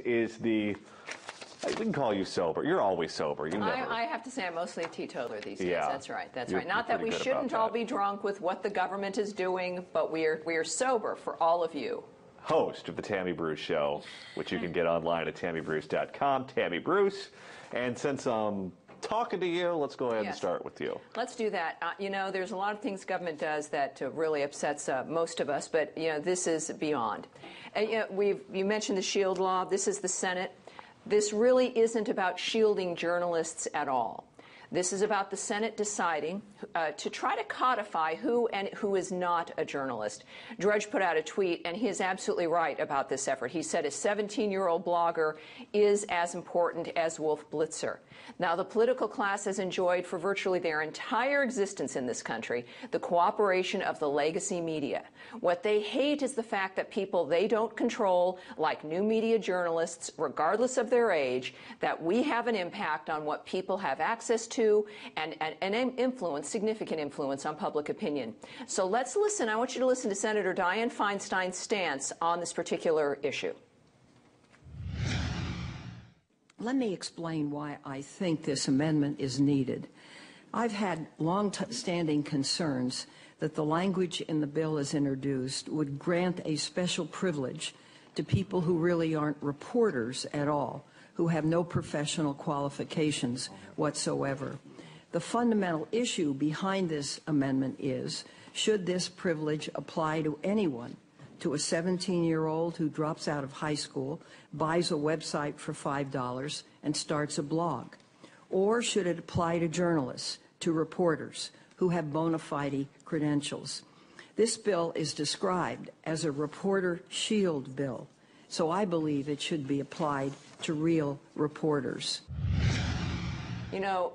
Is we can call you sober. You're always sober. You never. I have to say I'm mostly a teetotaler these days. Yeah. That's right. That's You're right. Not that we shouldn't all be drunk with what the government is doing, but we're sober for all of you. Host of the Tammy Bruce Show, which you can get online at tammybruce.com. Tammy Bruce. And since I'm talking to you, let's go ahead and start with you. Let's do that. You know, there's a lot of things government does that really upsets most of us, but you know, this is beyond. You mentioned the SHIELD law. This is the Senate. This really isn't about shielding journalists at all. This is about the Senate deciding to try to codify who and who is not a journalist. Drudge put out a tweet, and he is absolutely right about this effort. He said a 17-year-old blogger is as important as Wolf Blitzer. Now, the political class has enjoyed for virtually their entire existence in this country the cooperation of the legacy media. What they hate is the fact that people they don't control, like new media journalists, regardless of their age, that we have an impact on what people have access to and influence, significant influence on public opinion. So let's listen. I want you to listen to Senator Dianne Feinstein's stance on this particular issue. Let me explain why I think this amendment is needed. I've had long-standing concerns that the language in the bill as introduced would grant a special privilege to people who really aren't reporters at all, who have no professional qualifications whatsoever. The fundamental issue behind this amendment is, should this privilege apply to anyone? To a 17-year-old who drops out of high school, buys a website for $5, and starts a blog? Or should it apply to journalists, to reporters who have bona fide credentials? This bill is described as a reporter shield bill, so I believe it should be applied to real reporters. You know,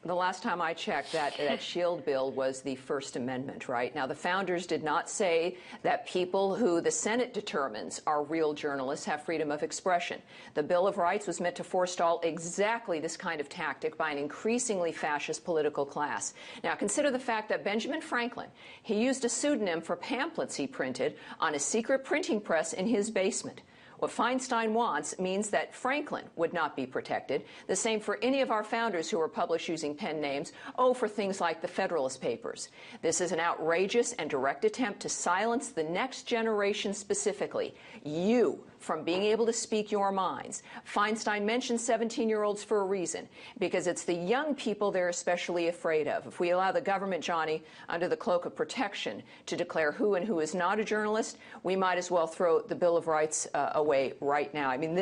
the last time I checked, that SHIELD bill was the First Amendment, right? Now, the founders did not say that people who the Senate determines are real journalists have freedom of expression. The Bill of Rights was meant to forestall exactly this kind of tactic by an increasingly fascist political class. Now, consider the fact that Benjamin Franklin, he used a pseudonym for pamphlets he printed on a secret printing press in his basement. What Feinstein wants means that Franklin would not be protected. The same for any of our founders who were published using pen names, for things like the Federalist Papers. This is an outrageous and direct attempt to silence the next generation specifically, you, from being able to speak your minds. Feinstein mentioned 17-year-olds for a reason, because it's the young people they're especially afraid of. If we allow the government, Johnny, under the cloak of protection, to declare who and who is not a journalist, we might as well throw the Bill of Rights away right now. I mean,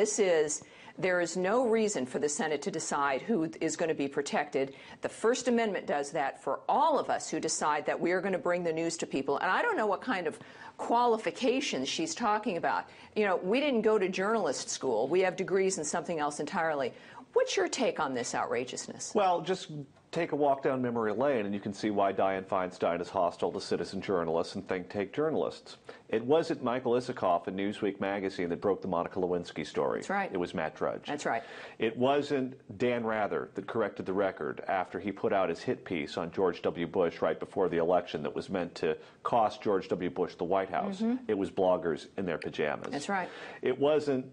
there is no reason for the Senate to decide who is going to be protected. The First Amendment does that for all of us who decide that we are going to bring the news to people. And I don't know what kind of qualifications she's talking about. You know, we didn't go to journalist school. We have degrees in something else entirely. What's your take on this outrageousness? Well, just take a walk down memory lane and you can see why Dianne Feinstein is hostile to citizen journalists and think tank journalists. It wasn't Michael Isikoff in Newsweek magazine that broke the Monica Lewinsky story. That's right. It was Matt Drudge. That's right. It wasn't Dan Rather that corrected the record after he put out his hit piece on George W. Bush right before the election that was meant to cost George W. Bush the White House. It was bloggers in their pajamas. That's right. It wasn't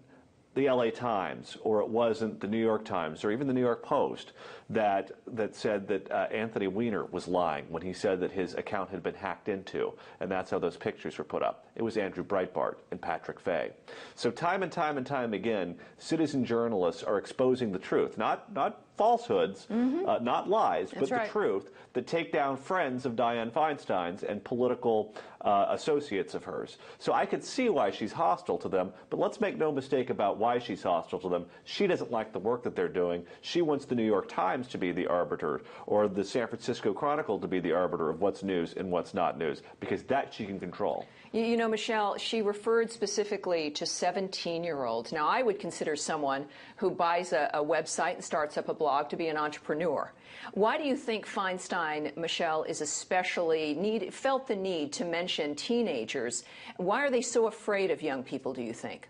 the LA Times, or it wasn't the New York Times, or even the New York Post that said that Anthony Weiner was lying when he said that his account had been hacked into, and that's how those pictures were put up. It was Andrew Breitbart and Patrick Fay. So time and time and time again, citizen journalists are exposing the truth, not falsehoods, not lies, but the truth, that take down friends of Dianne Feinstein's and political associates of hers. So I could see why she's hostile to them, but let's make no mistake about why she's hostile to them. She doesn't like the work that they're doing. She wants the New York Times to be the arbiter, or the San Francisco Chronicle to be the arbiter of what's news and what's not news, because that she can control. You know, Michelle, she referred specifically to 17-year-olds. Now, I would consider someone who buys a website and starts up a blog to be an entrepreneur. Why do you think Feinstein, Michelle, is especially felt the need to mention teenagers? Why are they so afraid of young people, do you think?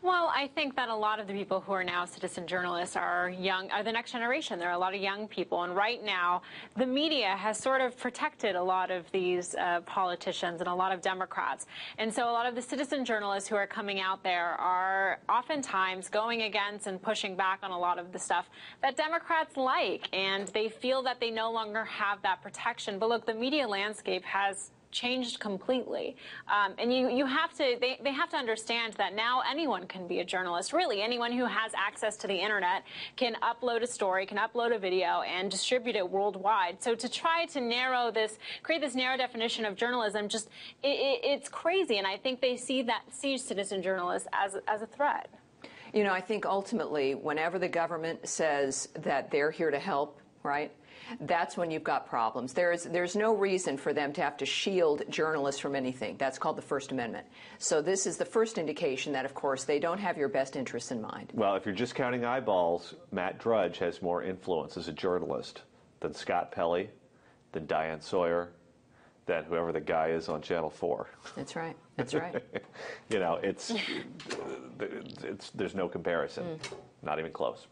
Well, I think that a lot of the people who are now citizen journalists are young, are the next generation. There are a lot of young people, and right now the media has sort of protected a lot of these politicians and a lot of Democrats. And so a lot of the citizen journalists who are coming out there are oftentimes going against and pushing back on a lot of the stuff that Democrats like, and they feel that they no longer have that protection. But look, the media landscape has changed completely. And you have to, they have to understand that now anyone can be a journalist. Really, anyone who has access to the internet can upload a story, can upload a video, and distribute it worldwide. So to try to narrow this, create this narrow definition of journalism, just, it's crazy. And I think they see citizen journalists as a threat. You know, I think ultimately, whenever the government says that they're here to help, right? That's when you've got problems. There's no reason for them to have to shield journalists from anything. That's called the First Amendment. So this is the first indication that, of course, they don't have your best interests in mind. Well, if you're just counting eyeballs, Matt Drudge has more influence as a journalist than Scott Pelley, than Diane Sawyer, than whoever the guy is on Channel 4. That's right. That's right. You know, there's no comparison. Not even close.